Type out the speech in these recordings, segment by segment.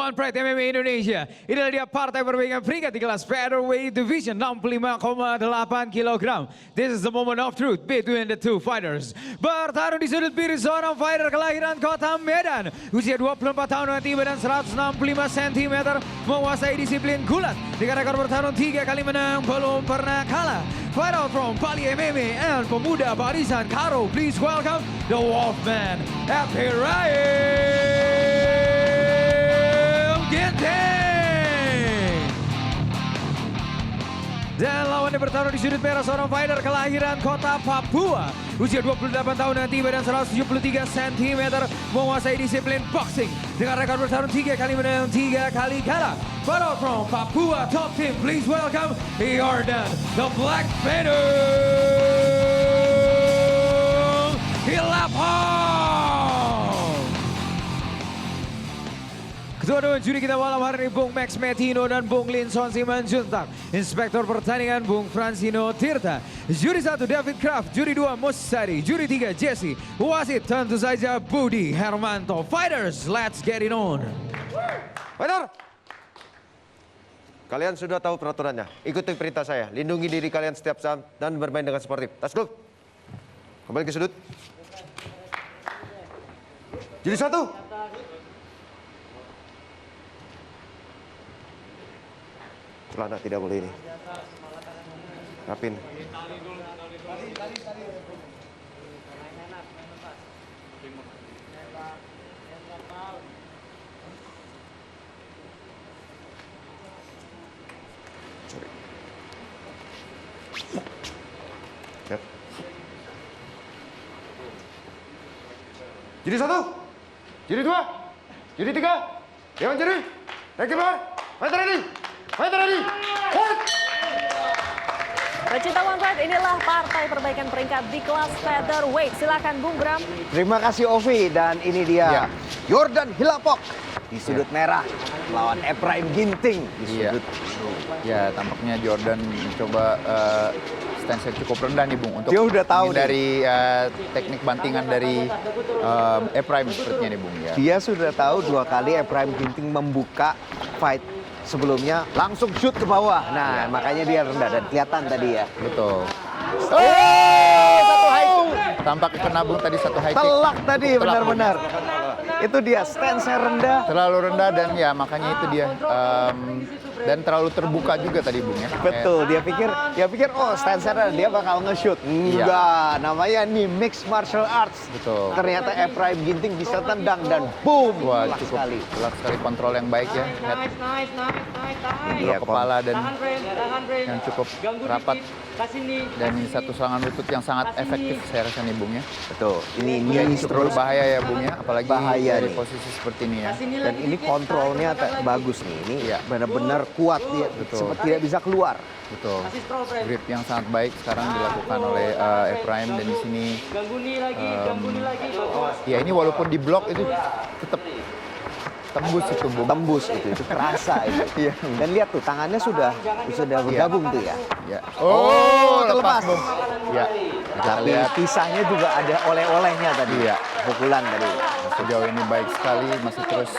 One Pride MMA Indonesia. Inilah dia partai perbaikan peringkat di kelas Featherweight Division 65,8 kg. This is the moment of truth between the two fighters. Bertarung di sudut kiri seorang fighter kelahiran kota Medan. Usia 24 tahun dengan tiba dan 165 cm. Menguasai disiplin gulat. Dengan rekor bertarung 3 kali menang, belum pernah kalah. Fight out from Bali MMA and pemuda barisan Karo. Please welcome the Wolfman, Epic Ginting. Dan lawannya bertarung di sudut merah seorang fighter kelahiran kota Papua. Usia 28 tahun dengan tiba dan 173 cm. Menguasai disiplin boxing. Dengan rekor bertarung 3 kali menang, 3 kali kalah. Fight out from Papua Top Team. Please welcome Jordan, the Black Phantom Hilapong. Ketua juri kita malam hari ini Bung Max Metino dan Bung Linson Simanjuntak. Inspektor pertandingan Bung Francino Tirta. Juri 1 David Kraft, juri 2 Musari, juri 3 Jesse. Wasit tentu saja Budi Hermanto. Fighters, let's get it on. Fighter! Kalian sudah tahu peraturannya. Ikuti perintah saya. Lindungi diri kalian setiap saat dan bermain dengan sportif. Tas dulu. Kembali ke sudut. Juri 1. Celana tidak boleh ini. Rapin. Sorry. Yep. Juri 1. Juri 2. Juri 3. Dewan juri. Naik keluar. Fighter ready. Fighter ready. Fight. Pecinta One Pride, inilah partai perbaikan peringkat di kelas featherweight. Silakan Bung Bram. Terima kasih Ovi, dan ini dia Jordan Hilapong di sudut merah melawan Ephraim Ginting di sudut. Ya, tampaknya Jordan mencoba stance cukup rendah nih Bung untuk Dia udah tahu dari teknik bantingan dari Ephraim sepertinya nih Bung ya. Dia sudah tahu 2 kali Ephraim Ginting membuka fight sebelumnya langsung shoot ke bawah. Nah, makanya dia rendah dan kelihatan tadi ya. Betul. Satu high kick. Tampaknya kena Bung tadi satu high kick. Telak tadi Telak, benar-benar. Itu dia stance-nya rendah. Terlalu rendah dan ya makanya itu dia dan terlalu terbuka juga tadi Bung ya. Betul, dia pikir oh stance-nya rendah, dia bakal nge-shoot. Enggak, namanya nih mixed martial arts. Betul. Ternyata Ephraim Ginting bisa tendang dan boom. Wah, telak cukup sekali. telak sekali, kontrol yang baik ya. Head, Iya, kepala dan yang cukup rapat. Dan ini satu serangan lutut yang sangat efektif saya rasa nih Bung ya. Betul. Ini Cukup berbahaya ya Bung ya, apalagi Bahaya dari nih. posisi seperti ini ya. Dan ini kontrolnya bagus nih. Ini Iya. benar-benar kuat dia. Betul. Seperti tidak bisa keluar. Betul. Grip yang sangat baik sekarang dilakukan oleh Ephraim, dan di sini ya ini walaupun di blok itu tetap tembus itu Bung. Tembus itu kerasa itu. Iya. Dan lihat tuh tangannya sudah bergabung tuh ya. Ya. Oh, terlepas. Bung. Ya. Kita Tapi lihat pisahnya juga ada oleh-olehnya tadi. Iya. Pukulan tadi. sejauh ini baik sekali, masih terus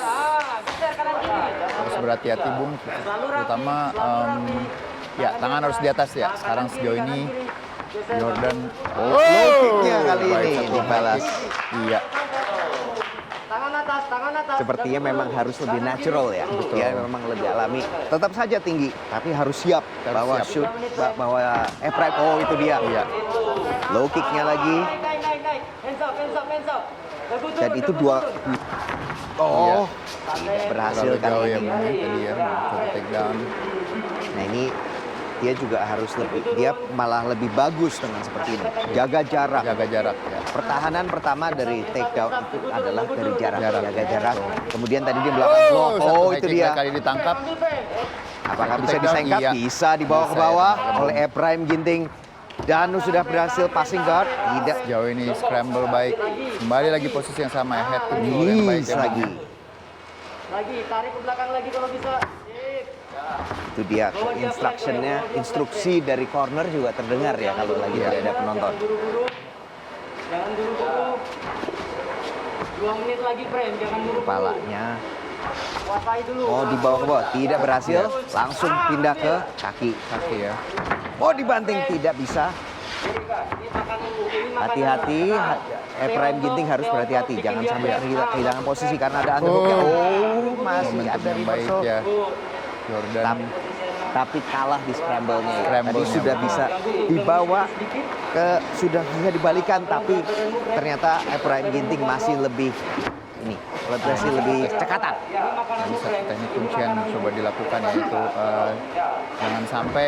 berhati-hati Bung, terutama ya tangan harus di atas ya. Sekarang sejauh ini Jordan low kicknya kali baik, ini satu dibalas. Iya. Sepertinya memang harus lebih natural ya. Betul. Ya memang lebih alami. Tetap saja tinggi, tapi harus siap bahwa shoot, bahwa Ephraim, oh itu dia. Iya. Low kicknya lagi. Dan itu dua. Oh, tidak berhasil Terlalu jauh kali ya ini. Bung tadi ya, satu take down. Nah ini dia juga harus lebih, dia malah lebih bagus dengan seperti ini. Jaga jarak. Jaga jarak ya. Pertahanan pertama dari takedown itu adalah dari jarak. Jarak. Jaga jarak. Kemudian tadi dia melakukan block. Satu Oh, high itu kick dia. kali ditangkap. Apakah Satu bisa takedown? disengkap? Iya. Bisa dibawa ke Bisa, bawah ya. oleh Ephraim Ginting. Danu sudah berhasil passing guard. Tidak. Sejauh ini scramble baik. Kembali lagi posisi yang sama, head to goal yang baik Miss ya, Bung. lagi. Lagi, tarik ke belakang lagi kalau bisa. Itu dia instructionnya, instruksi dari corner juga terdengar ya kalau lagi tidak ada penonton. Buru-buru. Jangan buru-buru. 2 menit lagi, friend. Jangan buru-buru. Kepalanya Kuasai dulu. Oh, dibawa ke bawah, tidak berhasil. Langsung pindah ke kaki. Kaki ya. Oh, dibanting, tidak bisa. Hati-hati, Ephraim Ginting harus berhati-hati. Jangan sampai kehilangan posisi karena ada underhooknya. Oh, masih Momentum ada yang baik reversal. ya. Jordan. Tapi kalah di scramble-nya. Ya. Tadi Scramble-nya. sudah bisa dibawa sudah bisa dibalikan, tapi ternyata Ephraim Ginting masih lebih lebih cekatan. Jadi satu teknik kuncian coba dilakukan yaitu jangan sampai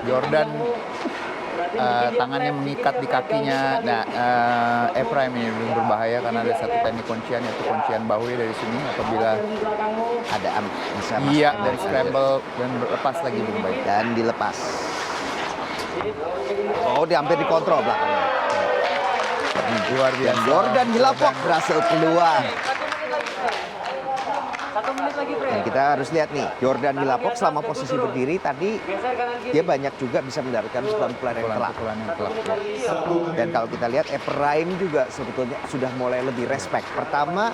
Jordan tangannya mengikat di kakinya. Nah, Ephraim ini lebih berbahaya karena ada satu teknik kuncian yaitu kuncian bahu dari sini apabila Ada bisa iya masuk. dari scramble dan berlepas lagi lebih baik. Dan dilepas. Oh, dia hampir dikontrol belakangnya. Luar Dan biasa. Jordan Hilapok berhasil keluar. 1 menit lagi, Fred. Dan kita harus lihat nih, Jordan Hilapok selama posisi berdiri tadi Geser kanan kiri. dia banyak juga bisa mendapatkan pukulan-pukulan yang telak. Pukulan yang telak. Dan kalau kita lihat Ephraim juga sebetulnya sudah mulai lebih respect. Pertama,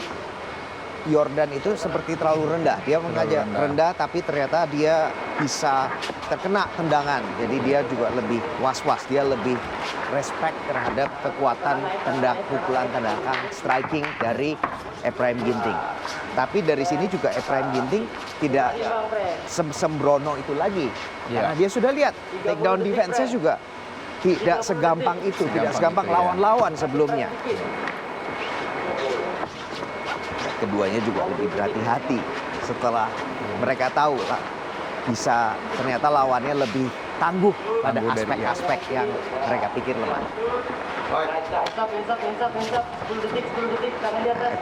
Jordan itu seperti terlalu rendah. Dia mengajak rendah, tapi ternyata dia bisa terkena tendangan. Jadi dia juga lebih was-was. Dia lebih respect terhadap kekuatan pukulan tendangan, striking dari Ephraim Ginting. Tapi dari sini juga Ephraim Ginting tidak sembrono itu lagi. Karena dia sudah lihat takedown defense-nya juga tidak segampang itu. Tidak segampang itu, ya. lawan-lawan sebelumnya. Keduanya juga lebih berhati-hati setelah mereka tahu lah bisa ternyata lawannya lebih tangguh pada Tangguh dari aspek-aspek yang mereka pikir lemah. Stop. 10 detik, tangan di atas.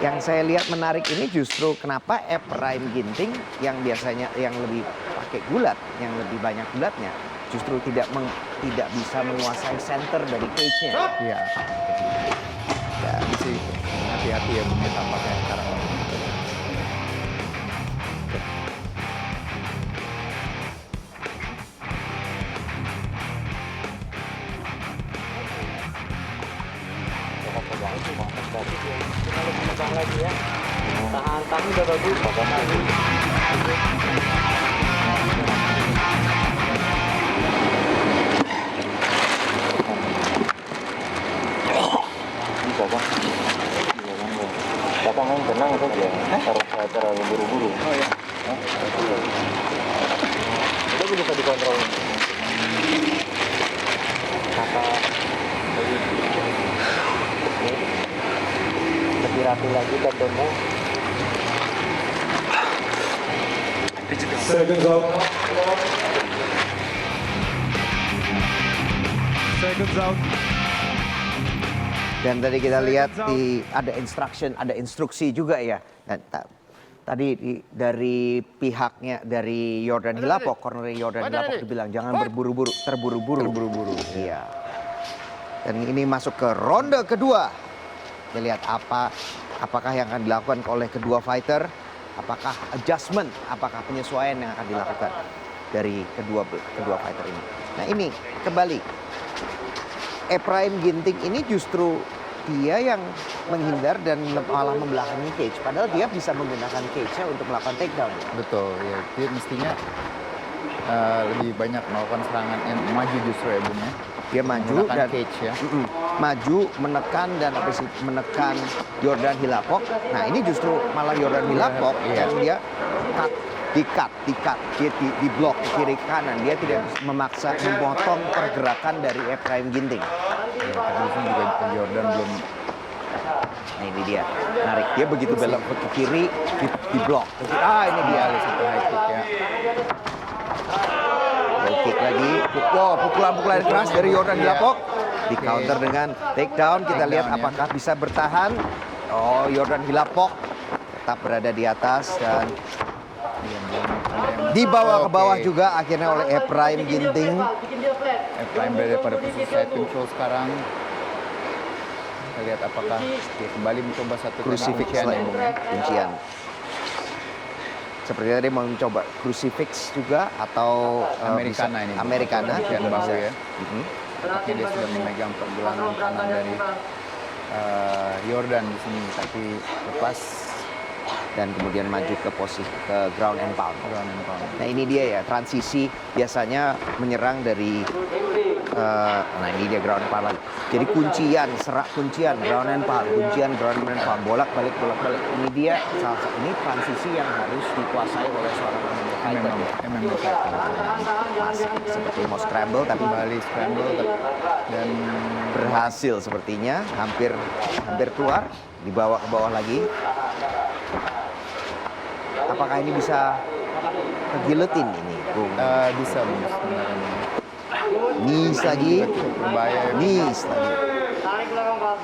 Yang saya lihat menarik ini justru kenapa Ephraim Ginting yang biasanya yang lebih pakai gulat, yang lebih banyak gulatnya, justru tidak bisa menguasai center dari cage-nya. Iya. Dan sih hati-hati ya Bung tampaknya sekarang. Tahan kaki udah bagus. Bapak main tenang saja, cara terlalu buru-buru. Oh ya. Itu bisa dikontrol. Kata lebih rapi lagi takedownnya. Seconds out. Seconds out. Dan tadi kita lihat ada instruksi juga ya. Dan tadi dari pihaknya dari Jordan Hilapok, corner Jordan Hilapok dibilang jangan terburu-buru. Iya. Dan ini masuk ke ronde kedua. Kita lihat apakah yang akan dilakukan oleh kedua fighter, apakah adjustment, apakah penyesuaian yang akan dilakukan dari kedua fighter ini. Nah, ini kembali Ephraim Ginting ini justru dia yang menghindar dan malah membelakangi cage. Padahal dia bisa menggunakan cage-nya untuk melakukan takedown. Betul ya. Dia mestinya lebih banyak melakukan serangan yang maju justru ya Bung ya. Dia maju Menggunakan dan cage ya. maju menekan dan habis itu menekan Jordan Hilapok. Nah, ini justru malah Jordan Hilapok yang dia dikat, dia di blok ke kiri kanan. Dia tidak memaksa memotong pergerakan dari Ephraim Ginting. Ya, tapi di sini juga Jordan belum. Nah, ini dia menarik. Dia begitu belok ke kiri di blok. Ini dia Satu high kick ya. low kick lagi. Pukulan-pukulan keras dari Jordan Hilapok. Di counter dengan takedown. Kita lihat apakah bisa bertahan. Oh, Jordan Hilapok tetap berada di atas dan dibawa ke bawah juga akhirnya oleh Ephraim Ginting. Bikin dia flat. Ephraim berada pada posisi side control sekarang. Kita lihat apakah dia kembali mencoba satu Crucifix kuncian ya, Bung, ya. kuncian. Seperti tadi mau mencoba crucifix juga atau Americana bisa- ini. Americana Kuncian juga bahu bisa. ya. Tampaknya dia sudah memegang pergelangan kanan dari Jordan di sini, tapi lepas dan kemudian maju ke posisi ke ground and pound. Nah ini dia ya transisi biasanya menyerang dari nah ini dia ground and pound lagi. Jadi kuncian, serak kuncian, ground and pound, kuncian ground and pound, bolak-balik. Ini dia salah satu ini transisi yang harus dikuasai oleh seorang MMA fighter ya. MMA fighter. Masih seperti mau scramble tapi Kembali scramble dan berhasil sepertinya, hampir keluar, dibawa ke bawah lagi. Apakah ini bisa ke guillotine ini, Bung? bisa Bung, sebenarnya. Knees lagi, Berbahaya ya. knees lagi. Tarik belakang, Pak.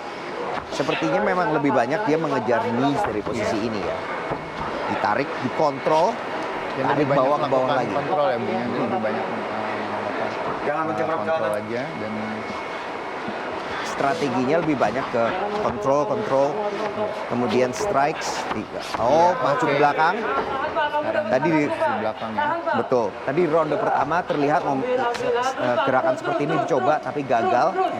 Sepertinya memang lebih banyak dia mengejar knees dari posisi ini ya. Ditarik, dikontrol, Dia tarik lebih banyak bawa ke bawah melakukan lagi. kontrol ya Bung, ya. Dia lebih banyak melakukan kontrol aja dan Strateginya lebih banyak ke kontrol, kemudian strikes. Maju ke belakang. Tadi di belakang ya. Betul. Tadi ronde pertama terlihat gerakan seperti ini dicoba tapi gagal. Nah,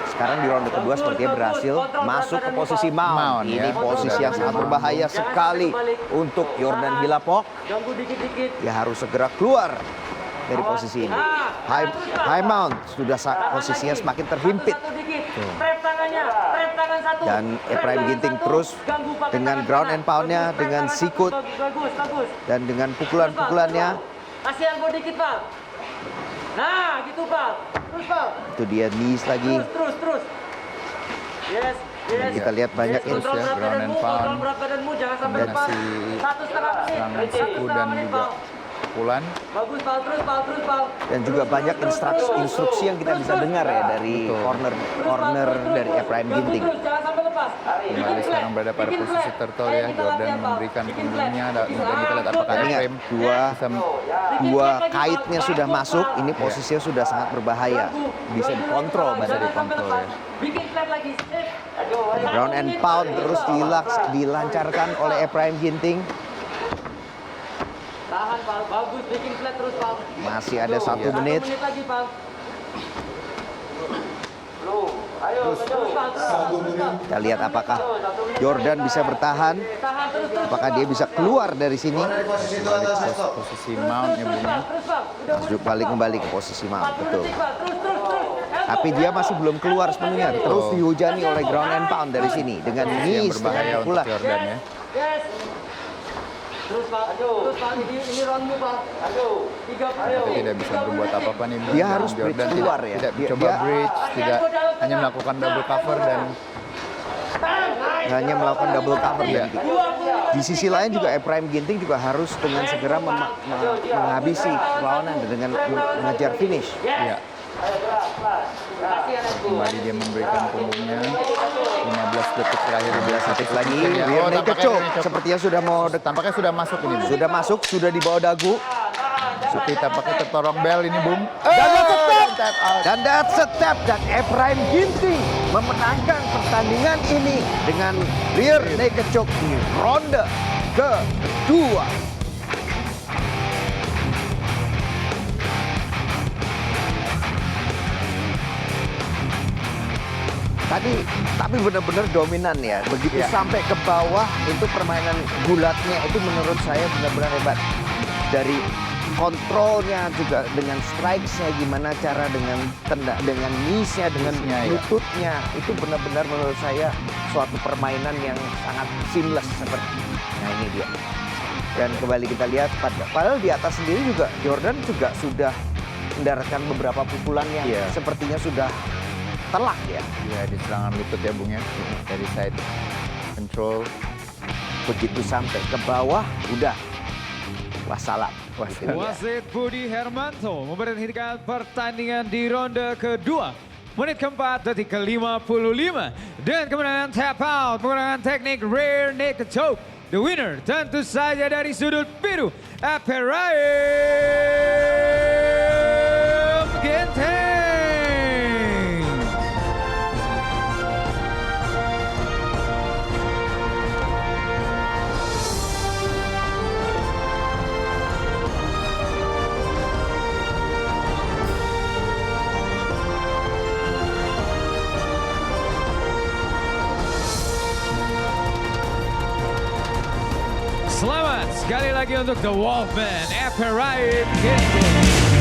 sekarang di ronde kedua sepertinya berhasil masuk ke posisi mount. Mount, ya. Ini posisi yang sangat berbahaya sekali untuk Yordan Hilapok. Ganggu dikit-dikit. Dia harus segera keluar dari posisi ini. High mount sudah posisinya semakin terhimpit. Satu dikit. Trap tangannya. Trap tangan satu. Dan Ephraim Ginting terus Ganggu pakai dengan tangan ground kanan. and pound-nya, Bagus, trap dengan tangan sikut, satu. Bagus. dan dengan pukulan-pukulannya. Kasih elbow dikit, Pak. Nah, gitu, Pak. Terus, Pak. Itu dia knees lagi. Terus. Yes. Kita lihat banyak Yes, kontrol ya, berat ground and badanmu, pound. kontrol berat badanmu, jangan sampai lepas. Kombinasi 1,5 menit. serangan 1,5 siku dan menit, juga Pak. pukulan. Bagus, Pak. Terus, Pak. Dan juga banyak instruksi yang kita bisa dengar ya dari corner dari Ephraim Ginting. Terus, jangan sampai lepas. Kembali sekarang berada pada posisi turtle ya. Jordan memberikan punggungnya dan kita lihat apakah Ingat, Ephraim bisa dua kaitnya sudah masuk, ini posisinya sudah sangat berbahaya. Bisa dikontrol, Bisa dikontrol ya. Bikin flat lagi. Ground and pound terus dilancarkan oleh Ephraim Ginting. Tahan, Pak. Bagus, bikin flat terus, Pak. Masih ada 1 menit. 1 menit lagi, Pak. Ayo, terus, Pak. Terus, Pak. Kita lihat apakah Jordan bisa bertahan, Tahan terus. apakah dia bisa keluar dari sini. Posisi mount ya Bung ya. Terus, Pak. Udah, Masuk kembali ke posisi mount, 40 betul. detik, Pak. Terus. Tapi dia masih belum keluar sepenuhnya, terus dihujani oleh ground and pound dari sini dengan Yang knees berbahaya untuk pula. Jordan ya. Yes. Terus, Pak. Terus, Pak. Ini roundmu, Pak. Ayo. 30. Tapi tidak bisa berbuat apa-apa nih Bung. Dia harus bridge Jordan keluar tidak, ya. Tidak Dia- coba dia- bridge, tidak hanya melakukan double cover dan Hanya melakukan double cover Iya. dan di sisi lain juga Ephraim Ginting juga harus dengan segera menghabisi perlawanan dengan mengejar finish. ya. Kembali dia memberikan punggungnya 15 detik terakhir 15 detik lagi, Ya, rear naked tampaknya choke. ini choke. Sepertinya sudah mau Tampaknya sudah masuk ini Bung. sudah masuk, sudah di bawah dagu. Seperti tampaknya tertorong bel ini Bung. Dan that's a tap. Tap out. Dan that's a tap. Dan Ephraim Ginting memenangkan pertandingan ini dengan rear naked choke di ronde kedua. Tapi benar-benar dominan ya. Begitu Ya. sampai ke bawah itu permainan gulatnya itu menurut saya benar-benar hebat. Dari kontrolnya juga dengan strikes-nya gimana cara dengan dengan knees-nya, dengan Knees-nya, ya. lututnya itu benar-benar menurut saya suatu permainan yang sangat seamless seperti. Nah ini dia. Dan kembali kita lihat padahal di atas sendiri juga Jordan juga sudah mendaratkan beberapa pukulan yang Iya. sepertinya sudah telak ya. Ya di serangan lutut ya Bung ya. Dari side control. Begitu sampai ke bawah udah wassalam. Wasit Budi Hermanto memberhentikan pertandingan di ronde kedua. Menit keempat, detik ke-55. Dengan kemenangan tap out menggunakan teknik rear naked choke. The winner tentu saja dari sudut biru, Ephraim Ginting. Sekali lagi untuk The Wolfman, Eperite Ginting.